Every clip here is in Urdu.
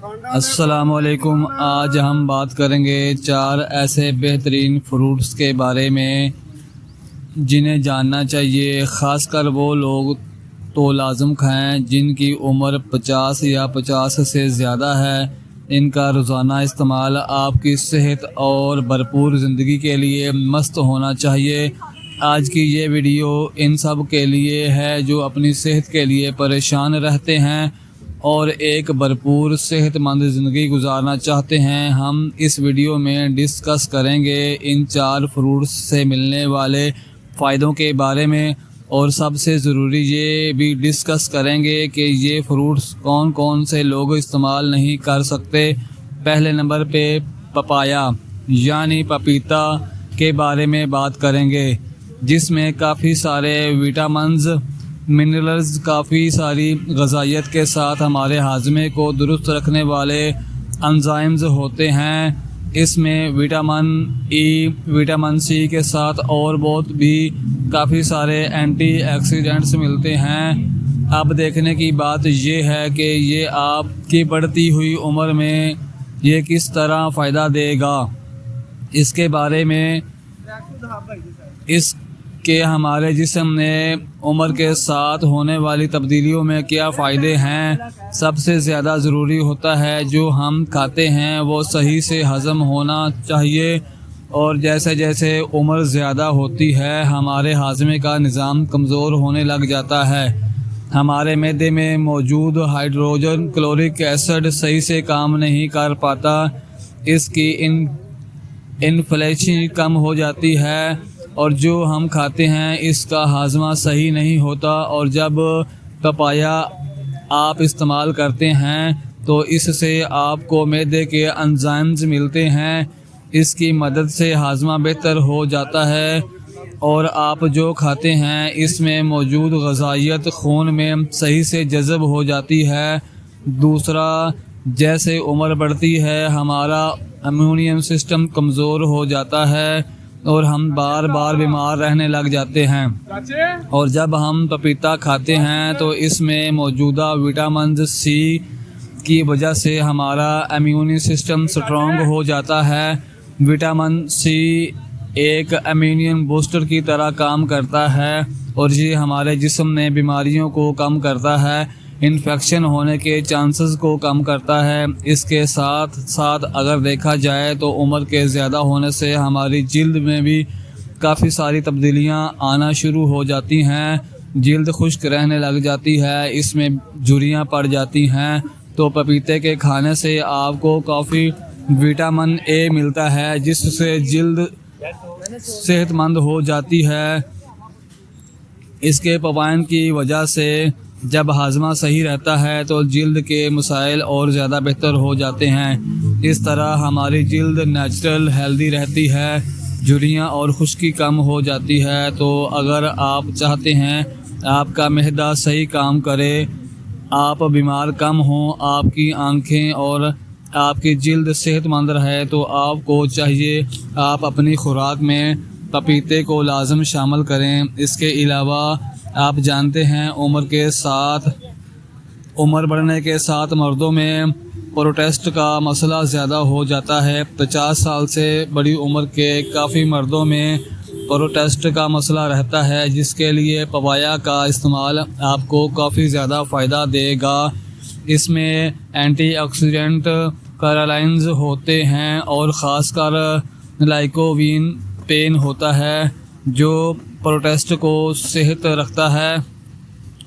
السلام علیکم۔ آج ہم بات کریں گے 4 ایسے بہترین فروٹس کے بارے میں جنہیں جاننا چاہیے، خاص کر وہ لوگ تو لازم کھائیں جن کی عمر 50 یا 50 سے زیادہ ہے۔ ان کا روزانہ استعمال آپ کی صحت اور بھرپور زندگی کے لیے مست ہونا چاہیے۔ آج کی یہ ویڈیو ان سب کے لیے ہے جو اپنی صحت کے لیے پریشان رہتے ہیں اور ایک بھرپور صحت مند زندگی گزارنا چاہتے ہیں۔ ہم اس ویڈیو میں ڈسکس کریں گے ان 4 فروٹس سے ملنے والے فائدوں کے بارے میں، اور سب سے ضروری یہ بھی ڈسکس کریں گے کہ یہ فروٹس کون کون سے لوگ استعمال نہیں کر سکتے۔ پہلے نمبر پہ پپایا یعنی پپیتا کے بارے میں بات کریں گے، جس میں کافی سارے وٹامنز، منرلز، کافی ساری غذائیت کے ساتھ ہمارے ہاضمے کو درست رکھنے والے انزائمز ہوتے ہیں۔ اس میں وٹامن ای، وٹامن سی کے ساتھ اور بہت بھی کافی سارے اینٹی آکسیڈنٹس ملتے ہیں۔ اب دیکھنے کی بات یہ ہے کہ یہ آپ کی بڑھتی ہوئی عمر میں یہ کس طرح فائدہ دے گا۔ اس کے بارے میں اس کہ ہمارے جسم نے عمر کے ساتھ ہونے والی تبدیلیوں میں کیا فائدے ہیں۔ سب سے زیادہ ضروری ہوتا ہے جو ہم کھاتے ہیں وہ صحیح سے ہضم ہونا چاہیے، اور جیسے جیسے عمر زیادہ ہوتی ہے ہمارے ہاضمے کا نظام کمزور ہونے لگ جاتا ہے۔ ہمارے معدے میں موجود ہائیڈروجن کلورک ایسڈ صحیح سے کام نہیں کر پاتا، اس کی انفلیشن کم ہو جاتی ہے، اور جو ہم کھاتے ہیں اس کا ہاضمہ صحیح نہیں ہوتا۔ اور جب پپایا آپ استعمال کرتے ہیں تو اس سے آپ کو معدے کے انزائمز ملتے ہیں، اس کی مدد سے ہاضمہ بہتر ہو جاتا ہے، اور آپ جو کھاتے ہیں اس میں موجود غذائیت خون میں صحیح سے جذب ہو جاتی ہے۔ دوسرا، جیسے عمر بڑھتی ہے ہمارا امیون سسٹم کمزور ہو جاتا ہے اور ہم بار بار بیمار رہنے لگ جاتے ہیں، اور جب ہم پپیتا کھاتے ہیں تو اس میں موجودہ وٹامن سی کی وجہ سے ہمارا امیون سسٹم سٹرونگ ہو جاتا ہے۔ وٹامن سی ایک امیون بوسٹر کی طرح کام کرتا ہے، اور یہ ہمارے جسم میں بیماریوں کو کم کرتا ہے، انفیکشن ہونے کے چانسز کو کم کرتا ہے۔ اس کے ساتھ ساتھ اگر دیکھا جائے تو عمر کے زیادہ ہونے سے ہماری جلد میں بھی کافی ساری تبدیلیاں آنا شروع ہو جاتی ہیں، جلد خشک رہنے لگ جاتی ہے، اس میں جھریاں پڑ جاتی ہیں۔ تو پپیتے کے کھانے سے آپ کو کافی وٹامن اے ملتا ہے جس سے جلد صحت مند ہو جاتی ہے۔ اس کے فوائد کی وجہ سے جب ہاضمہ صحیح رہتا ہے تو جلد کے مسائل اور زیادہ بہتر ہو جاتے ہیں۔ اس طرح ہماری جلد نیچرل ہیلدی رہتی ہے، جھریاں اور خشکی کم ہو جاتی ہے۔ تو اگر آپ چاہتے ہیں آپ کا معدہ صحیح کام کرے، آپ بیمار کم ہوں، آپ کی آنکھیں اور آپ کی جلد صحت مند رہے، تو آپ کو چاہیے آپ اپنی خوراک میں پپیتے کو لازم شامل کریں۔ اس کے علاوہ آپ جانتے ہیں عمر بڑھنے کے ساتھ مردوں میں پروسٹیٹ کا مسئلہ زیادہ ہو جاتا ہے۔ 50 سال سے بڑی عمر کے کافی مردوں میں پروسٹیٹ کا مسئلہ رہتا ہے، جس کے لیے پپایا کا استعمال آپ کو کافی زیادہ فائدہ دے گا۔ اس میں اینٹی آکسیڈنٹ کیرالائنز ہوتے ہیں، اور خاص کر لائکووین پین ہوتا ہے جو پروسٹیٹ کو صحت رکھتا ہے۔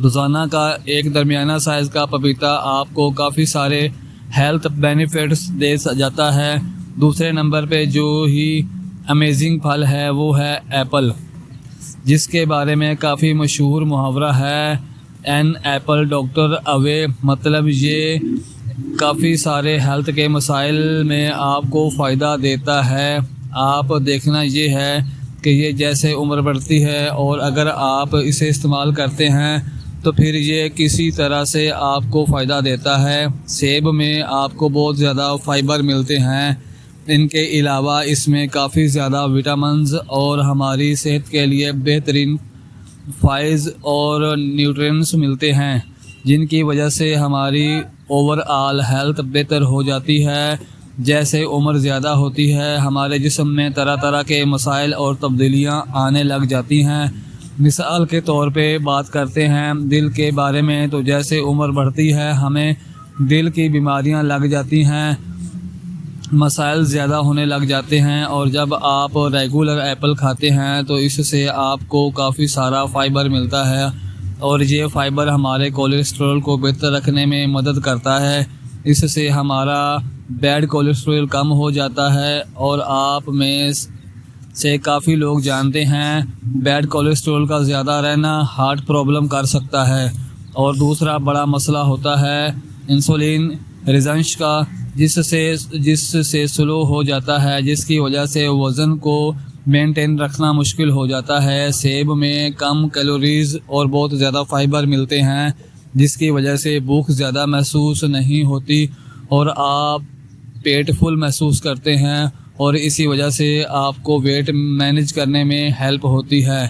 روزانہ کا ایک درمیانہ سائز کا پپیتا آپ کو کافی سارے ہیلتھ بینیفٹس دے جاتا ہے۔ دوسرے نمبر پہ جو ہی امیزنگ پھل ہے وہ ہے ایپل، جس کے بارے میں کافی مشہور محاورہ ہے این ایپل ڈاکٹر اوے، مطلب یہ کافی سارے ہیلتھ کے مسائل میں آپ کو فائدہ دیتا ہے۔ آپ دیکھنا یہ ہے کہ یہ جیسے عمر بڑھتی ہے اور اگر آپ اسے استعمال کرتے ہیں تو پھر یہ کسی طرح سے آپ کو فائدہ دیتا ہے۔ سیب میں آپ کو بہت زیادہ فائبر ملتے ہیں، ان کے علاوہ اس میں کافی زیادہ وٹامنز اور ہماری صحت کے لیے بہترین فائز اور نیوٹرینٹس ملتے ہیں۔ جن کی وجہ سے ہماری اوور آل ہیلتھ بہتر ہو جاتی ہے۔ جیسے عمر زیادہ ہوتی ہے ہمارے جسم میں طرح طرح کے مسائل اور تبدیلیاں آنے لگ جاتی ہیں۔ مثال کے طور پہ بات کرتے ہیں دل کے بارے میں، تو جیسے عمر بڑھتی ہے ہمیں دل کی بیماریاں لگ جاتی ہیں، مسائل زیادہ ہونے لگ جاتے ہیں۔ اور جب آپ ریگولر ایپل کھاتے ہیں تو اس سے آپ کو کافی سارا فائبر ملتا ہے، اور یہ فائبر ہمارے کولیسٹرول کو بہتر رکھنے میں مدد کرتا ہے۔ اس سے ہمارا بیڈ کولیسٹرول کم ہو جاتا ہے، اور آپ میں سے کافی لوگ جانتے ہیں بیڈ کولیسٹرول کا زیادہ رہنا ہارٹ پرابلم کر سکتا ہے۔ اور دوسرا بڑا مسئلہ ہوتا ہے انسولین ریزنش کا، جس سے سلو ہو جاتا ہے، جس کی وجہ سے وزن کو مینٹین رکھنا مشکل ہو جاتا ہے۔ سیب میں کم کیلوریز اور بہت زیادہ فائبر ملتے ہیں، جس کی وجہ سے بھوک زیادہ محسوس نہیں ہوتی اور آپ پیٹ فل محسوس کرتے ہیں، اور اسی وجہ سے آپ کو ویٹ مینیج کرنے میں ہیلپ ہوتی ہے۔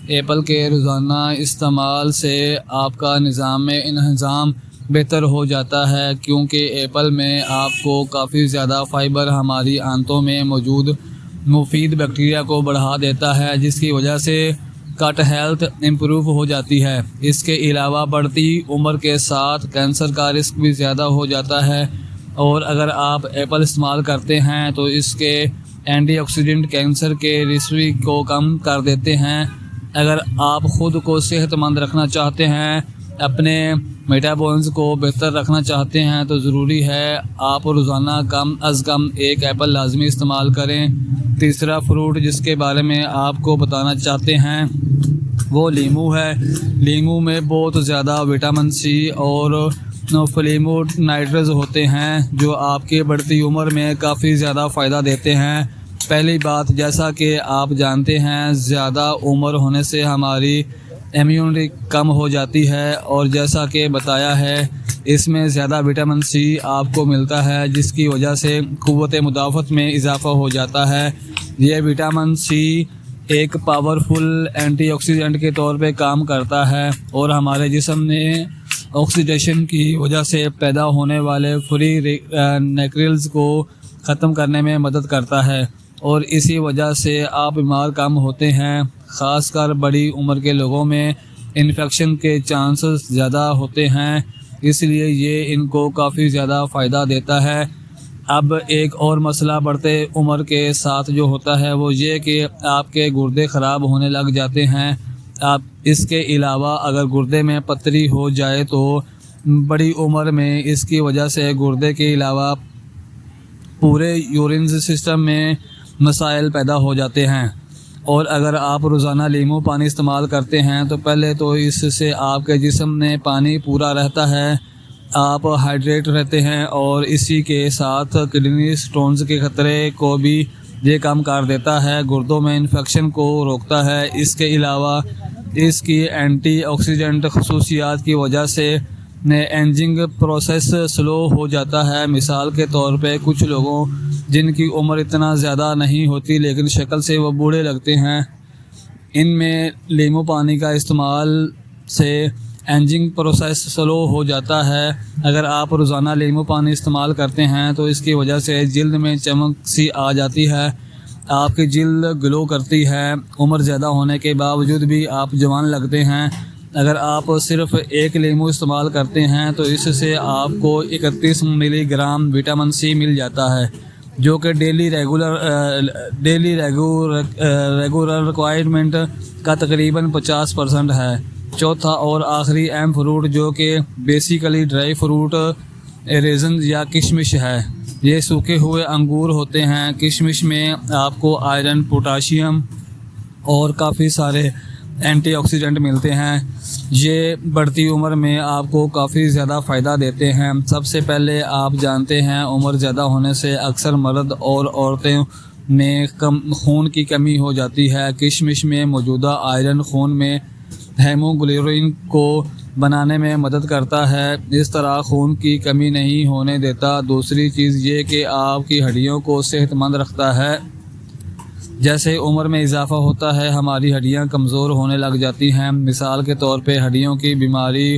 ایپل کے روزانہ استعمال سے آپ کا نظام انہضام بہتر ہو جاتا ہے، کیونکہ ایپل میں آپ کو کافی زیادہ فائبر ہماری آنتوں میں موجود مفید بیکٹیریا کو بڑھا دیتا ہے، جس کی وجہ سے گٹ ہیلتھ امپروو ہو جاتی ہے۔ اس کے علاوہ بڑھتی عمر کے ساتھ کینسر کا رسک بھی زیادہ ہو جاتا ہے، اور اگر آپ ایپل استعمال کرتے ہیں تو اس کے اینٹی آکسیڈنٹ کینسر کے رسک کو کم کر دیتے ہیں۔ اگر آپ خود کو صحت مند رکھنا چاہتے ہیں، اپنے میٹابولزم کو بہتر رکھنا چاہتے ہیں، تو ضروری ہے آپ روزانہ کم از کم ایک ایپل لازمی استعمال کریں۔ تیسرا فروٹ جس کے بارے میں آپ کو بتانا چاہتے ہیں وہ لیمو ہے۔ لیمو میں بہت زیادہ وٹامن سی اور فلیوونائڈز ہوتے ہیں، جو آپ کی بڑھتی عمر میں کافی زیادہ فائدہ دیتے ہیں۔ پہلی بات، جیسا کہ آپ جانتے ہیں زیادہ عمر ہونے سے ہماری امیونٹی کم ہو جاتی ہے، اور جیسا کہ بتایا ہے اس میں زیادہ وٹامن سی آپ کو ملتا ہے، جس کی وجہ سے قوت مدافعت میں اضافہ ہو جاتا ہے۔ یہ وٹامن سی ایک پاورفل اینٹی آکسیڈنٹ کے طور پہ کام کرتا ہے، اور ہمارے جسم میں آکسیڈیشن کی وجہ سے پیدا ہونے والے فری نیکرلز کو ختم کرنے میں مدد کرتا ہے، اور اسی وجہ سے آپ بیمار کم ہوتے ہیں۔ خاص کر بڑی عمر کے لوگوں میں انفیکشن کے چانسز زیادہ ہوتے ہیں، اس لیے یہ ان کو کافی زیادہ فائدہ دیتا ہے۔ اب ایک اور مسئلہ بڑھتے عمر کے ساتھ جو ہوتا ہے وہ یہ کہ آپ کے گردے خراب ہونے لگ جاتے ہیں۔ آپ اس کے علاوہ اگر گردے میں پتھری ہو جائے تو بڑی عمر میں اس کی وجہ سے گردے کے علاوہ پورے یورینز سسٹم میں مسائل پیدا ہو جاتے ہیں۔ اور اگر آپ روزانہ لیمو پانی استعمال کرتے ہیں تو پہلے تو اس سے آپ کے جسم میں پانی پورا رہتا ہے، آپ ہائیڈریٹ رہتے ہیں، اور اسی کے ساتھ کڈنی سٹونز کے خطرے کو بھی یہ کم کر دیتا ہے، گردوں میں انفیکشن کو روکتا ہے۔ اس کے علاوہ اس کی اینٹی آکسیڈنٹ خصوصیات کی وجہ سے ایجنگ پروسیس سلو ہو جاتا ہے۔ مثال کے طور پہ کچھ لوگوں جن کی عمر اتنا زیادہ نہیں ہوتی لیکن شکل سے وہ بوڑھے لگتے ہیں، ان میں لیمو پانی کا استعمال سے ایجنگ پروسیس سلو ہو جاتا ہے۔ اگر آپ روزانہ لیمو پانی استعمال کرتے ہیں تو اس کی وجہ سے جلد میں چمک سی آ جاتی ہے، آپ کی جلد گلو کرتی ہے، عمر زیادہ ہونے کے باوجود بھی آپ جوان لگتے ہیں۔ اگر آپ صرف ایک لیمو استعمال کرتے ہیں تو اس سے آپ کو 31 ملی گرام وٹامن سی مل جاتا ہے، جو کہ ڈیلی ریگولر ریکوائرمنٹ کا تقریباً 50% ہے۔ چوتھا اور آخری اہم فروٹ جو کہ بیسیکلی ڈرائی فروٹ ریزن یا کشمش ہے، یہ سوکھے ہوئے انگور ہوتے ہیں۔ کشمش میں آپ کو آئرن، پوٹاشیم اور کافی سارے اینٹی آکسیڈنٹ ملتے ہیں، یہ بڑھتی عمر میں آپ کو کافی زیادہ فائدہ دیتے ہیں۔ سب سے پہلے آپ جانتے ہیں عمر زیادہ ہونے سے اکثر مرد اور عورتوں میں خون کی کمی ہو جاتی ہے۔ کشمش میں موجودہ آئرن خون میں ہیموگلوبن کو بنانے میں مدد کرتا ہے، اس طرح خون کی کمی نہیں ہونے دیتا۔ دوسری چیز یہ کہ آپ کی ہڈیوں کو صحت مند رکھتا ہے۔ جیسے عمر میں اضافہ ہوتا ہے ہماری ہڈیاں کمزور ہونے لگ جاتی ہیں، مثال کے طور پہ ہڈیوں کی بیماری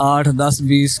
8, 10, 20